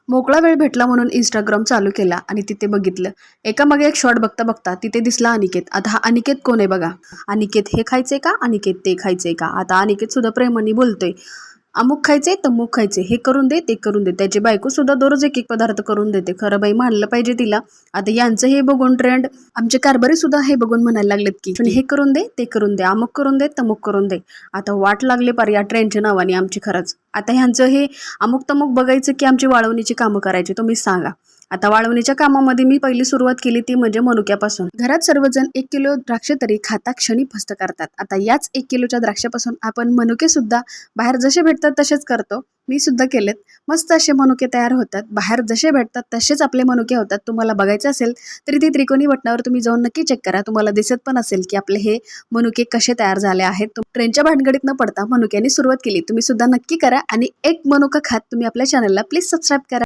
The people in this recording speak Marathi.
मोकळा वेळ भेटला म्हणून इंस्टाग्राम चालू केला आणि तिथे बघितलं एकामागे एक शॉर्ट बघता बघता तिथे दिसला अनिकेत. आता हा अनिकेत कोण आहे बघा. अनिकेत हे खायचंय का, अनिकेत ते खायचंय का. आता अनिकेत सुद्धा प्रेमाने बोलतोय, अमुक खायचंय तमुक खायचंय, हे करून दे ते करून दे. त्याची बायको सुद्धा दररोज एक एक पदार्थ करून देते. खरं बाई मानलं पाहिजे तिला. आता यांचं हे बघून ट्रेंड आमचे कारभारी सुद्धा हे बघून म्हणायला लागलेत की हे करून दे ते करून दे, अमुक करून दे तमुक करून दे. आता वाट लागले पार या ट्रेंडच्या नावाने आमची. खरंच आता ह्यांचं हे अमुक तमुक बघायचं की आमची वाळवणीची कामं करायची, तुम्ही सांगा. आता वाळवणीच्या कामामध्ये मी पहिली सुरुवात केली ती म्हणजे मनुक्यापासून. घरात सर्वजण 1 किलो द्राक्ष तरी खाता क्षणी फस्त करतात. आता याच 1 किलोच्या द्राक्षापासून आपण मनुके सुद्धा बाहेर जसे भेटतात तसेच करतो. मी सुद्धा केलेत. मस्त असे मनुके तयार होतात. बाहेर जसे भेटतात तसेच आपले मनुके होतात. तुम्हाला बघायचं असेल तरी ती त्रिकोणी बटनावर तुम्ही जाऊन नक्की चेक करा. तुम्हाला दिसत पण असेल की आपले हे मनुके कसे तयार झाले आहेत. ट्रेनच्या भानगडीत न पडता मनुक्याने सुरुवात केली. तुम्ही सुद्धा नक्की करा आणि एक मनुका खात तुम्ही आपल्या चॅनलला प्लीज सबस्क्राईब करा.